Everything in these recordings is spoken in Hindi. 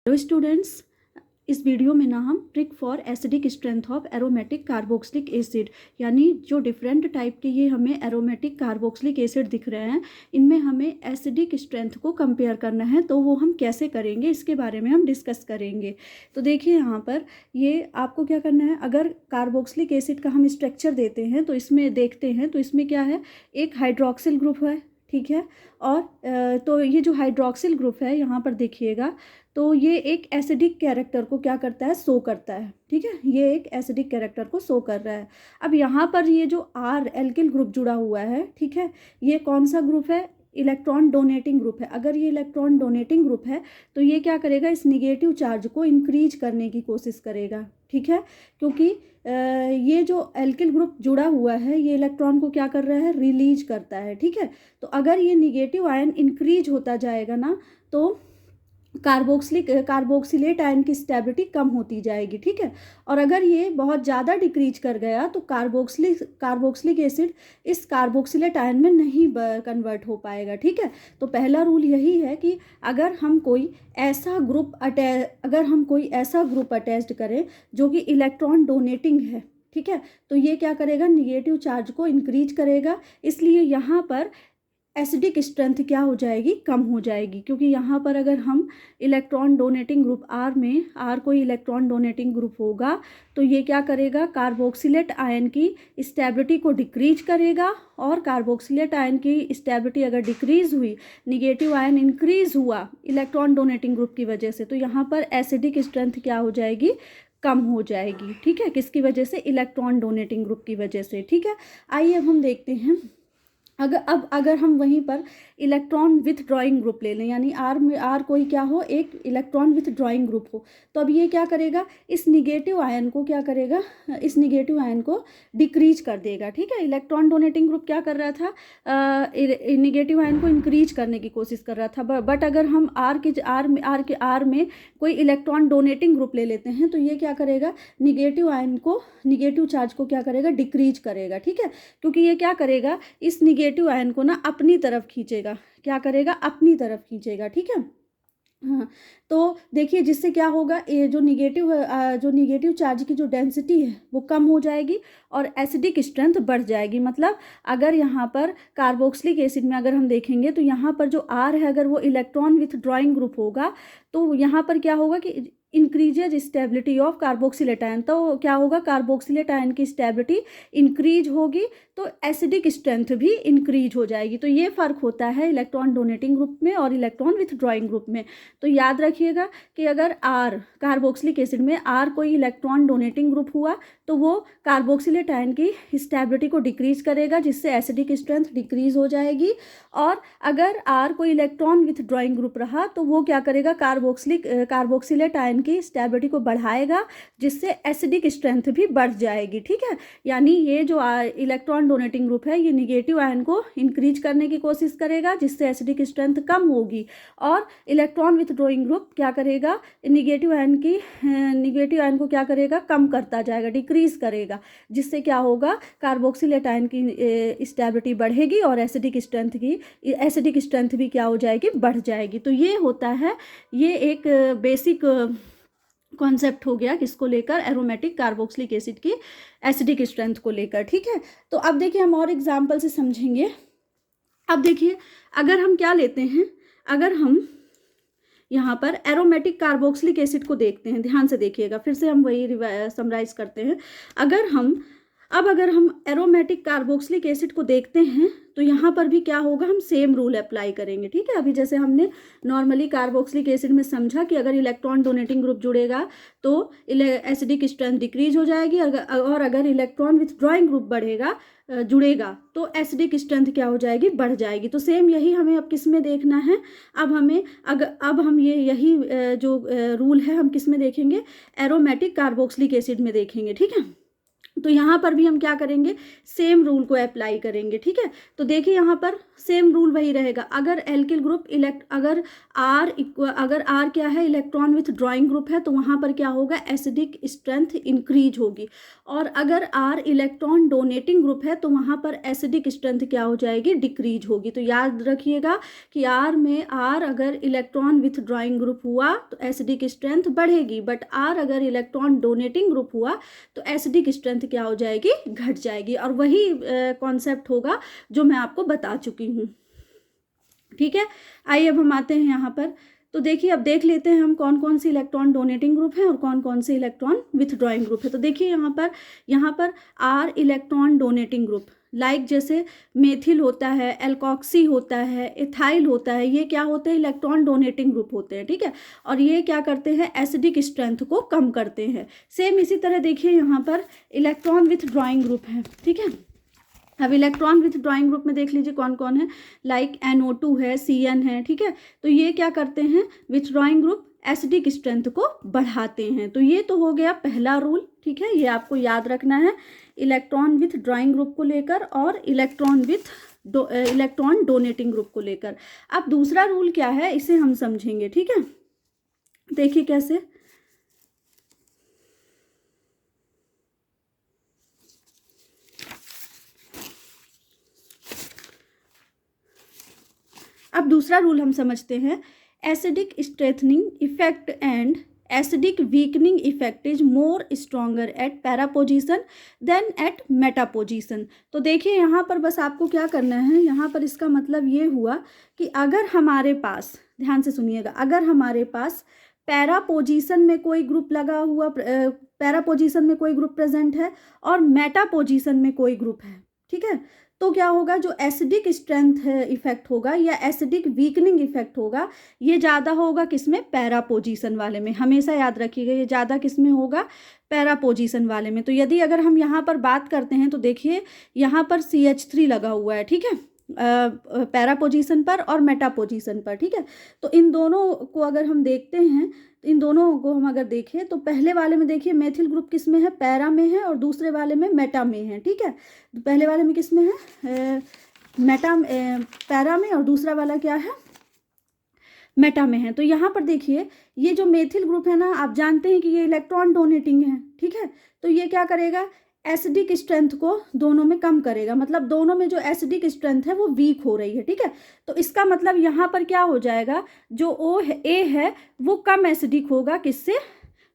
हेलो स्टूडेंट्स, इस वीडियो में ना हम trick for acidic strength of aromatic carboxylic acid यानी जो डिफरेंट टाइप के ये हमें एरोमेटिक कार्बोक्सिलिक एसिड दिख रहे हैं, इनमें हमें एसिडिक स्ट्रेंथ को कंपेयर करना है। तो वो हम कैसे करेंगे इसके बारे में हम डिस्कस करेंगे। तो देखिए यहाँ पर ये आपको क्या करना है, अगर कार्बोक्सिलिक एसिड का हम स्ट्रक्चर देते हैं तो इसमें देखते हैं तो इसमें क्या है, एक हाइड्रोक्सिल ग्रुप है, ठीक है। और तो ये जो हाइड्रोक्सिल ग्रुप है यहाँ पर देखिएगा, तो ये एक एसिडिक कैरेक्टर को क्या करता है, शो करता है, ठीक है। ये एक एसिडिक कैरेक्टर को शो कर रहा है। अब यहाँ पर ये जो आर एल्किल ग्रुप जुड़ा हुआ है, ठीक है, ये कौन सा ग्रुप है, इलेक्ट्रॉन डोनेटिंग ग्रुप है। अगर ये इलेक्ट्रॉन डोनेटिंग ग्रुप है तो ये क्या करेगा, इस निगेटिव चार्ज को इंक्रीज करने की कोशिश करेगा, ठीक है। क्योंकि ये जो एल्किल ग्रुप जुड़ा हुआ है ये इलेक्ट्रॉन को क्या कर रहा है, रिलीज करता है, ठीक है। तो अगर ये निगेटिव आयन इंक्रीज होता जाएगा ना, तो कार्बोक्सिलेट आयन की स्टेबिलिटी कम होती जाएगी, ठीक है। और अगर ये बहुत ज़्यादा डिक्रीज कर गया तो कार्बोक्सिलिक एसिड इस कार्बोक्सिलेट आयन में नहीं कन्वर्ट हो पाएगा, ठीक है। तो पहला रूल यही है कि अगर हम कोई ऐसा ग्रुप अटैच्ड करें जो कि इलेक्ट्रॉन डोनेटिंग है, ठीक है, तो ये क्या करेगा, निगेटिव चार्ज को इंक्रीज करेगा। इसलिए यहाँ पर एसिडिक स्ट्रेंथ क्या हो जाएगी, कम हो जाएगी। क्योंकि यहाँ पर अगर हम इलेक्ट्रॉन डोनेटिंग ग्रुप आर में, आर कोई इलेक्ट्रॉन डोनेटिंग ग्रुप होगा तो ये क्या करेगा, कार्बोक्सिलेट आयन की स्टेबिलिटी को डिक्रीज करेगा। और कार्बोक्सिलेट आयन की स्टेबिलिटी अगर डिक्रीज हुई, निगेटिव आयन इंक्रीज हुआ इलेक्ट्रॉन डोनेटिंग ग्रुप की वजह से, तो यहाँ पर एसिडिक स्ट्रेंथ क्या हो जाएगी, कम हो जाएगी, ठीक है। किसकी वजह से, इलेक्ट्रॉन डोनेटिंग ग्रुप की वजह से, ठीक है। आइए अब हम देखते हैं, अगर हम वहीं पर इलेक्ट्रॉन विथ ड्राइंग ग्रुप ले लें, यानी आर कोई क्या हो, एक इलेक्ट्रॉन विथ ड्राइंग ग्रुप हो, तो अब ये क्या करेगा, इस निगेटिव आयन को क्या करेगा, इस निगेटिव आयन को डिक्रीज कर देगा, ठीक है। इलेक्ट्रॉन डोनेटिंग ग्रुप क्या कर रहा था, निगेटिव आयन को इंक्रीज करने की कोशिश कर रहा था। बट अगर हम आर में कोई इलेक्ट्रॉन डोनेटिंग ग्रुप ले लेते हैं तो ये क्या करेगा, निगेटिव चार्ज को क्या करेगा, डिक्रीज करेगा, ठीक है। क्योंकि ये क्या करेगा, इस निगेटिव आयन को ना अपनी तरफ खींचेगा, क्या करेगा, अपनी तरफ खींचेगा, ठीक है। हाँ, तो देखिए जिससे क्या होगा, ये जो निगेटिव चार्ज की जो डेंसिटी है वो कम हो जाएगी और एसिडिक स्ट्रेंथ बढ़ जाएगी। मतलब अगर यहाँ पर कार्बोक्सिलिक एसिड में अगर हम देखेंगे तो यहाँ पर जो आर है, अगर वो इलेक्ट्रॉन विथ ड्राइंग ग्रुप होगा तो यहाँ पर क्या होगा कि increases stability of carboxylate ion. तो क्या होगा, कार्बोक्सिलेट आयन की स्टेबिलिटी इंक्रीज होगी तो एसिडिक स्ट्रेंथ भी इंक्रीज हो जाएगी। तो ये फ़र्क होता है इलेक्ट्रॉन डोनेटिंग ग्रुप में और इलेक्ट्रॉन विथ ड्राइंग ग्रुप में। तो याद रखिएगा कि अगर आर कार्बोक्सिलिक एसिड में आर कोई इलेक्ट्रॉन डोनेटिंग ग्रुप हुआ तो वो कार्बोक्सिलेट आयन की स्टेबिलिटी को डिक्रीज करेगा, जिससे एसिडिक स्ट्रेंथ डिक्रीज हो जाएगी। और अगर आर कोई इलेक्ट्रॉन विथ ड्राइंग ग्रुप रहा तो वो क्या करेगा, कार्बोक्सिलेट आयन की स्टेबिलिटी को बढ़ाएगा, जिससे एसिडिक स्ट्रेंथ भी बढ़ जाएगी, ठीक है। यानी ये जो इलेक्ट्रॉन डोनेटिंग ग्रुप है ये निगेटिव आयन को इंक्रीज करने की कोशिश करेगा, जिससे एसिडिक स्ट्रेंथ कम होगी। और इलेक्ट्रॉन विथ ड्राइंग ग्रुप क्या करेगा, निगेटिव आयन को क्या करेगा, कम करता जाएगा, डिक्रीज करेगा, जिससे क्या होगा, कार्बोक्सिलेट आयन की स्टेबिलिटी बढ़ेगी और एसिडिक स्ट्रेंथ भी क्या हो जाएगी, बढ़ जाएगी। तो ये होता है, ये एक बेसिक कॉन्सेप्ट हो गया किसको लेकर, एरोमेटिक कार्बोक्सिलिक एसिड की एसिडिक स्ट्रेंथ को लेकर, ठीक है। तो अब देखिए हम और एग्जांपल से समझेंगे। अब देखिए अगर हम क्या लेते हैं, अगर हम यहाँ पर एरोमेटिक कार्बोक्सिलिक एसिड को देखते हैं, ध्यान से देखिएगा, फिर से हम वही समराइज करते हैं। अगर हम एरोमेटिक कार्बोक्सिलिक एसिड को देखते हैं तो यहाँ पर भी क्या होगा, हम सेम रूल अप्लाई करेंगे, ठीक है। अभी जैसे हमने नॉर्मली कार्बोक्सिलिक एसिड में समझा कि अगर इलेक्ट्रॉन डोनेटिंग ग्रुप जुड़ेगा तो एसिडिक स्ट्रेंथ डिक्रीज हो जाएगी, और अगर इलेक्ट्रॉन विथ ड्राइंग ग्रुप जुड़ेगा तो एसिडिक स्ट्रेंथ क्या हो जाएगी, बढ़ जाएगी। तो सेम यही हमें अब किस में देखना है, अब हम यही जो रूल है हम किस में देखेंगे, एरोमेटिक कार्बोक्सिलिक एसिड में देखेंगे, ठीक है। तो यहाँ पर भी हम क्या करेंगे, सेम रूल को अप्लाई करेंगे। ठीक है, तो देखिए यहाँ पर सेम रूल वही रहेगा। अगर एल्किल ग्रुप अगर आर क्या है, इलेक्ट्रॉन विथ ड्राइंग ग्रुप है, तो वहाँ पर क्या होगा, एसिडिक स्ट्रेंथ इंक्रीज होगी। और अगर आर इलेक्ट्रॉन डोनेटिंग ग्रुप है तो वहाँ पर एसिडिक स्ट्रेंथ क्या हो जाएगी, डिक्रीज होगी। तो याद रखिएगा कि आर अगर इलेक्ट्रॉन विथ ड्राइंग ग्रुप हुआ तो एसिडिक स्ट्रेंथ बढ़ेगी, बट आर अगर इलेक्ट्रॉन डोनेटिंग ग्रुप हुआ तो एसिडिक स्ट्रेंथ क्या हो जाएगी, घट जाएगी। और वही कॉन्सेप्ट होगा जो मैं आपको बता चुकी हूँ। ठीक है, आइए अब हम आते हैं यहाँ पर। तो देखिए, अब देख लेते हैं हम कौन कौन से इलेक्ट्रॉन डोनेटिंग ग्रुप हैं और कौन कौन से इलेक्ट्रॉन विथड्रॉइंग ग्रुप है। तो देखिए यहाँ पर R electron donating group, like जैसे मेथिल होता है, एल्कॉक्सी होता है, एथाइल होता है, ये क्या होते हैं, इलेक्ट्रॉन डोनेटिंग ग्रुप होते हैं। ठीक है, और ये क्या करते हैं, एसिडिक स्ट्रेंथ को कम करते हैं। सेम इसी तरह देखिए यहाँ पर इलेक्ट्रॉन विथड्रॉइंग ग्रुप है। ठीक है, अब इलेक्ट्रॉन विथ ड्राइंग ग्रुप में देख लीजिए कौन कौन है, लाइक NO2 है, CN है। ठीक है, तो ये क्या करते हैं, with drawing group acidic strength को बढ़ाते हैं। तो ये तो हो गया पहला रूल। ठीक है, ये आपको याद रखना है इलेक्ट्रॉन विथ ड्राइंग ग्रुप को लेकर और इलेक्ट्रॉन डोनेटिंग ग्रुप को लेकर। अब दूसरा रूल क्या है, इसे हम समझेंगे। ठीक है, देखिए कैसे। अब दूसरा रूल हम समझते हैं, acidic strengthening effect and acidic weakening effect is more stronger at para position than at meta position. तो देखिए यहाँ पर बस आपको क्या करना है, यहाँ पर इसका मतलब ये हुआ कि अगर हमारे पास, ध्यान से सुनिएगा, अगर हमारे पास पैरा पोजीशन में कोई ग्रुप लगा हुआ, पैरा पोजीशन में कोई ग्रुप प्रेजेंट है और मेटा पोजीशन में कोई ग्रुप है, ठीक है, तो क्या होगा, जो एसिडिक स्ट्रेंथ इफेक्ट होगा या एसिडिक वीकनिंग इफेक्ट होगा, ये ज़्यादा होगा किसमें, पैरा पोजीशन वाले में। हमेशा याद रखिएगा ये ज़्यादा किसमें होगा, पैरा पोजीशन वाले में। तो यदि अगर हम यहाँ पर बात करते हैं तो देखिए यहाँ पर CH3 लगा हुआ है। ठीक है, पैरा पोजीशन पर और मेटा पोजीशन पर। ठीक है, तो इन दोनों को अगर हम देखते हैं, इन दोनों को हम अगर देखें तो पहले वाले में देखिए मेथिल ग्रुप किस में है, पैरा में है, और दूसरे वाले में मेटा में है। ठीक है, तो पहले वाले में किस में है, पैरा में, और दूसरा वाला क्या है, मेटा में है। तो यहाँ पर देखिए ये जो मेथिल ग्रुप है ना, आप जानते हैं कि ये इलेक्ट्रॉन डोनेटिंग है। ठीक है, तो ये क्या करेगा, एसिडिक स्ट्रेंथ को दोनों में कम करेगा, मतलब दोनों में जो एसिडिक स्ट्रेंथ है वो वीक हो रही है। ठीक है, तो इसका मतलब यहाँ पर क्या हो जाएगा, जो A है वो कम एसिडिक होगा किससे,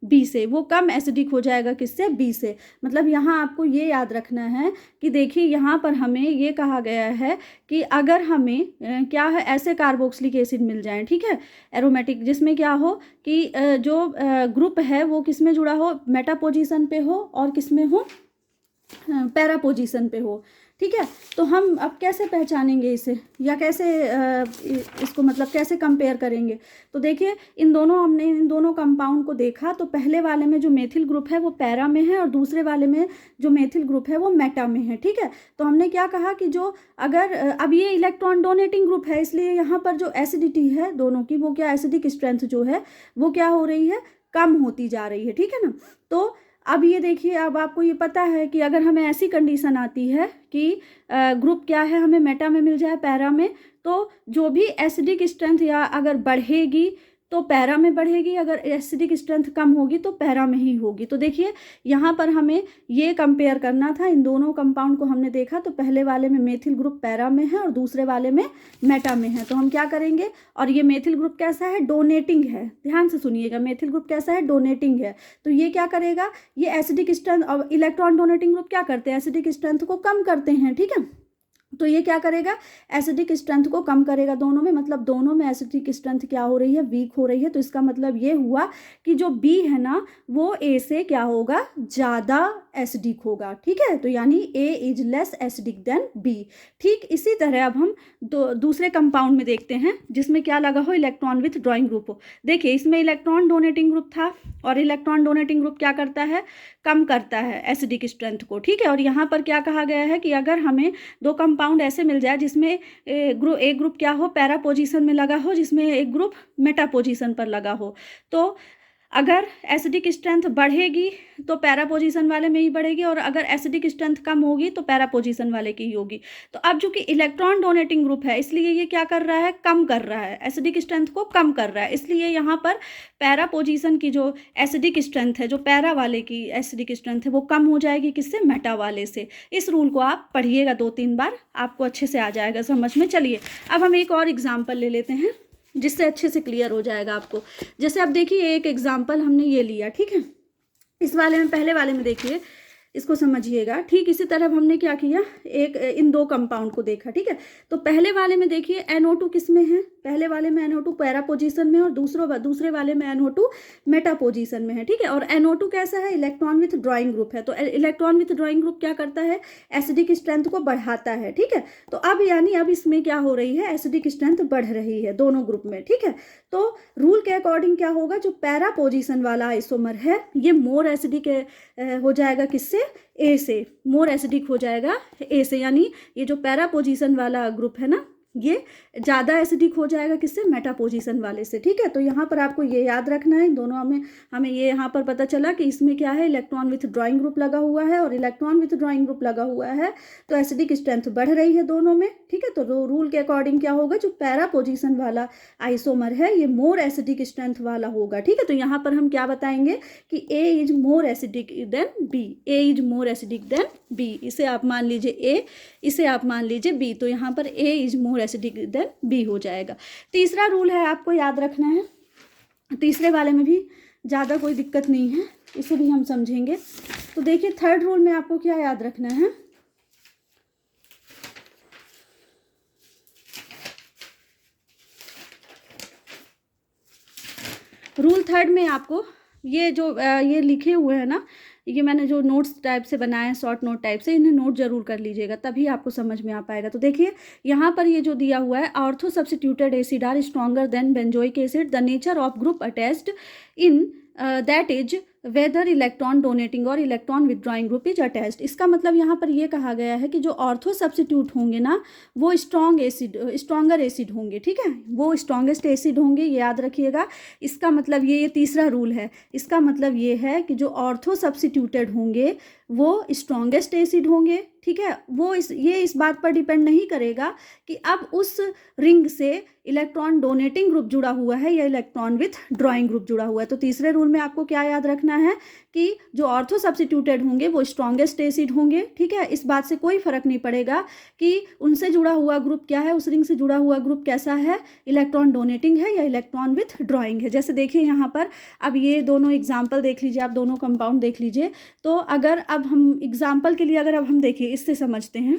B से, वो कम एसिडिक हो जाएगा किससे, B से। मतलब यहाँ आपको ये याद रखना है कि देखिए यहाँ पर हमें ये कहा गया है कि अगर हमें क्या है, ऐसे कार्बोक्सिलिक एसिड मिल जाए, ठीक है, एरोमेटिक, जिसमें क्या हो कि जो ग्रुप है वो किस में जुड़ा हो, मेटा पोजीशन पे हो और किस में हो, पैरा पोजीशन पे हो। ठीक है, तो हम अब कैसे पहचानेंगे इसे, या कैसे इसको मतलब कैसे कंपेयर करेंगे। तो देखिए हमने इन दोनों कंपाउंड को देखा, तो पहले वाले में जो मेथिल ग्रुप है वो पैरा में है और दूसरे वाले में जो मेथिल ग्रुप है वो मेटा में है। ठीक है, तो हमने क्या कहा कि जो अगर अब ये इलेक्ट्रॉन डोनेटिंग ग्रुप है, इसलिए यहाँ पर जो एसिडिटी है दोनों की, वो क्या, एसिडिक स्ट्रेंथ जो है वो क्या हो रही है, कम होती जा रही है। ठीक है ना, तो अब ये देखिए, अब आपको ये पता है कि अगर हमें ऐसी कंडीशन आती है कि ग्रुप क्या है, हमें मेटा में मिल जाए, पैरा में, तो जो भी एसिडिक स्ट्रेंथ या अगर बढ़ेगी तो पैरा में बढ़ेगी, अगर एसिडिक स्ट्रेंथ कम होगी तो पैरा में ही होगी। तो देखिए यहाँ पर हमें ये कंपेयर करना था, इन दोनों कंपाउंड को हमने देखा, तो पहले वाले में मेथिल ग्रुप पैरा में है और दूसरे वाले में मेटा में है। तो हम क्या करेंगे, और ये मेथिल ग्रुप कैसा है, डोनेटिंग है, ध्यान से सुनिएगा, मेथिल ग्रुप कैसा है, डोनेटिंग है। तो ये क्या करेगा, ये एसिडिक स्ट्रेंथ, और इलेक्ट्रॉन डोनेटिंग ग्रुप क्या करते हैं, एसिडिक स्ट्रेंथ को कम करते हैं। ठीक है, तो ये क्या करेगा, एसिडिक स्ट्रेंथ को कम करेगा दोनों में, मतलब दोनों में एसिडिक स्ट्रेंथ क्या हो रही है, वीक हो रही है। तो इसका मतलब ये हुआ कि जो B है ना वो A से क्या होगा, ज़्यादा एसिडिक होगा। ठीक है, तो यानी A is less acidic then B। ठीक इसी तरह अब हम दूसरे कंपाउंड में देखते हैं जिसमें क्या लगा हो, इलेक्ट्रॉन विथ ड्राइंग ग्रुप हो। देखिए इसमें इलेक्ट्रॉन डोनेटिंग ग्रुप था और इलेक्ट्रॉन डोनेटिंग ग्रुप क्या करता है, कम करता है एसिडिक स्ट्रेंथ को। ठीक है, और यहाँ पर क्या कहा गया है कि अगर हमें दो कंपाउंड ऐसे मिल जाए जिसमें एक ग्रुप क्या हो, पैरा पोजीशन में लगा हो, जिसमें एक ग्रुप मेटा पोजीशन पर लगा हो, तो अगर एसिडिक स्ट्रेंथ बढ़ेगी तो पैरा पोजीशन वाले में ही बढ़ेगी, और अगर एसिडिक स्ट्रेंथ कम होगी तो पैरा पोजीशन वाले की ही होगी। तो अब जो कि इलेक्ट्रॉन डोनेटिंग ग्रुप है, इसलिए ये क्या कर रहा है, कम कर रहा है, एसिडिक स्ट्रेंथ को कम कर रहा है, इसलिए यहाँ पर पैरा पोजीशन की जो एसिडिक स्ट्रेंथ है, जो पैरा वाले की एसिडिक स्ट्रेंथ है, वो कम हो जाएगी किससे, मेटा वाले से। इस रूल को आप पढ़िएगा 2-3 बार, आपको अच्छे से आ जाएगा समझ में। चलिए अब हम एक और एग्जाम्पल ले लेते हैं जिससे अच्छे से क्लियर हो जाएगा आपको। जैसे अब देखिए एक एग्जाम्पल हमने ये लिया, ठीक है, इस वाले में, पहले वाले में देखिए, इसको समझिएगा। ठीक इसी तरह हमने क्या किया, एक इन दो कंपाउंड को देखा, ठीक है। तो पहले वाले में देखिए NO2 किस में है, पहले वाले में NO2 पैरा पोजीशन में, और दूसरे वाले में NO2 मेटा पोजीशन में है, ठीक है। और NO2 कैसा है, इलेक्ट्रॉन विथ ड्राइंग ग्रुप है। तो इलेक्ट्रॉन विथ ड्राइंग ग्रुप क्या करता है, एसिडिक स्ट्रेंथ को बढ़ाता है, ठीक है। तो अब यानी अब इसमें क्या हो रही है, एसिडिक स्ट्रेंथ बढ़ रही है दोनों ग्रुप में, ठीक है। तो रूल के अकॉर्डिंग क्या होगा, जो पैरा पोजीशन वाला आइसोमर है ये मोर एसिडिक हो जाएगा किससे, ए से, मोर एसिडिक हो जाएगा ए से, यानी ये जो पैरा पोजीशन वाला ग्रुप है ना, ये ज़्यादा एसिडिक हो जाएगा किससे, मेटा पोजीशन वाले से, ठीक है। तो यहाँ पर आपको ये याद रखना है, इन दोनों में हमें ये यहाँ पर पता चला कि इसमें क्या है, इलेक्ट्रॉन विथ ड्राइंग ग्रुप लगा हुआ है, और इलेक्ट्रॉन विथ ड्राइंग ग्रुप लगा हुआ है तो एसिडिक स्ट्रेंथ बढ़ रही है दोनों में, ठीक है। तो रूल के अकॉर्डिंग क्या होगा, जो पैरा पोजीशन वाला आइसोमर है ये मोर एसिडिक स्ट्रेंथ वाला होगा, ठीक है। तो यहाँ पर हम क्या बताएंगे कि A is more acidic than B, A is more acidic than B, इसे आप मान लीजिए ए, इसे आप मान लीजिए बी, तो यहाँ पर A is more acidic than B हो जाएगा। तीसरा रूल है आपको याद रखना है, तीसरे वाले में भी ज़्यादा कोई दिक्कत नहीं है, इसे भी हम समझेंगे। तो देखिए थर्ड रूल में आपको क्या याद रखना है, रूल थर्ड में आपको ये जो ये लिखे हुए हैं ना, ये मैंने जो नोट्स टाइप से बनाए हैं, शॉर्ट नोट टाइप से, इन्हें नोट जरूर कर लीजिएगा, तभी आपको समझ में आ पाएगा। तो देखिए यहाँ पर ये जो दिया हुआ है, ortho substituted acid are stronger than benzoic acid, the nature of group attached in that is whether electron donating और electron withdrawing group is attached. इसका मतलब यहाँ पर ये कहा गया है कि जो ऑर्थो सब्स्टिट्यूट होंगे ना, वो स्ट्रॉन्गर एसिड होंगे, ठीक है, वो स्ट्रॉन्गेस्ट एसिड होंगे, ये याद रखिएगा। इसका मतलब ये तीसरा रूल है, इसका मतलब ये है कि जो ऑर्थो सब्स्टिट्यूटेड होंगे वो स्ट्रॉन्गेस्ट एसिड होंगे, ठीक है। वो ये इस बात पर डिपेंड नहीं करेगा कि अब उस रिंग से इलेक्ट्रॉन डोनेटिंग ग्रुप जुड़ा हुआ है या इलेक्ट्रॉन विथ ड्राइंग ग्रुप जुड़ा हुआ है। तो तीसरे रूल में आपको क्या याद रखना है कि जो ऑर्थो सब्स्टिट्यूटेड होंगे वो स्ट्रॉन्गेस्ट एसिड होंगे, ठीक है। इस बात से कोई फर्क नहीं पड़ेगा कि उनसे जुड़ा हुआ ग्रुप क्या है, उस रिंग से जुड़ा हुआ ग्रुप कैसा है, इलेक्ट्रॉन डोनेटिंग है या इलेक्ट्रॉन विथ ड्राइंग है। जैसे देखिए यहाँ पर अब ये दोनों एग्जाम्पल देख लीजिए, आप दोनों कंपाउंड देख लीजिए। तो अगर अब हम एग्जाम्पल के लिए अगर अब हम देखिए, इससे समझते हैं,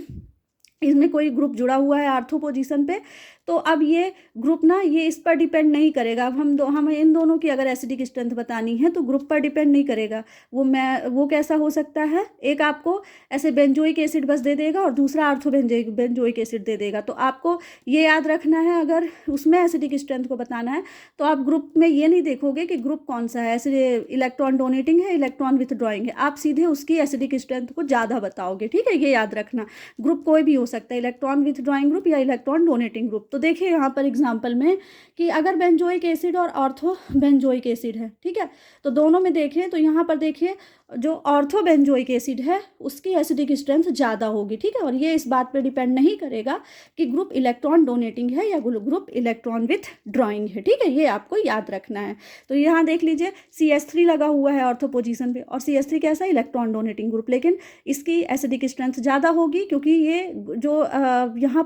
इसमें कोई ग्रुप जुड़ा हुआ है आर्थो पोजीशन पे, तो अब ये ग्रुप ना ये इस पर डिपेंड नहीं करेगा। अब हमें इन दोनों की अगर एसिडिक स्ट्रेंथ बतानी है तो ग्रुप पर डिपेंड नहीं करेगा। वो कैसा हो सकता है, एक आपको ऐसे बेंजोइक एसिड बस दे देगा और दूसरा आर्थो बेंजोइक एसिड दे देगा। तो आपको ये याद रखना है, अगर उसमें एसिडिक स्ट्रेंथ को बताना है तो आप ग्रुप में ये नहीं देखोगे कि ग्रुप कौन सा है, ऐसे इलेक्ट्रॉन डोनेटिंग है, इलेक्ट्रॉन विथ ड्राइंग है, आप सीधे उसकी एसिडिक स्ट्रेंथ को ज़्यादा बताओगे, ठीक है। ये याद रखना, ग्रुप कोई भी हो सकता है, इलेक्ट्रॉन विथ ड्राइंग ग्रुप या इलेक्ट्रॉन डोनेटिंग ग्रुप। तो देखिए यहाँ पर एग्जांपल में कि अगर बेंजोइक एसिड और ऑर्थो बेंजोइक एसिड है, ठीक है, तो दोनों में देखें तो यहाँ पर देखिए जो ऑर्थो बेंजोइक एसिड है उसकी एसिडिक स्ट्रेंथ ज़्यादा होगी, ठीक है। और ये इस बात पर डिपेंड नहीं करेगा कि ग्रुप इलेक्ट्रॉन डोनेटिंग है या ग्रुप इलेक्ट्रॉन विथ ड्राइंग है, ठीक है, ये आपको याद रखना है। तो यहाँ देख लीजिए CH3 लगा हुआ है ऑर्थो पोजीशन पे, और CH3 कैसा इलेक्ट्रॉन डोनेटिंग ग्रुप, लेकिन इसकी एसिडिक स्ट्रेंथ ज़्यादा होगी क्योंकि ये जो यहाँ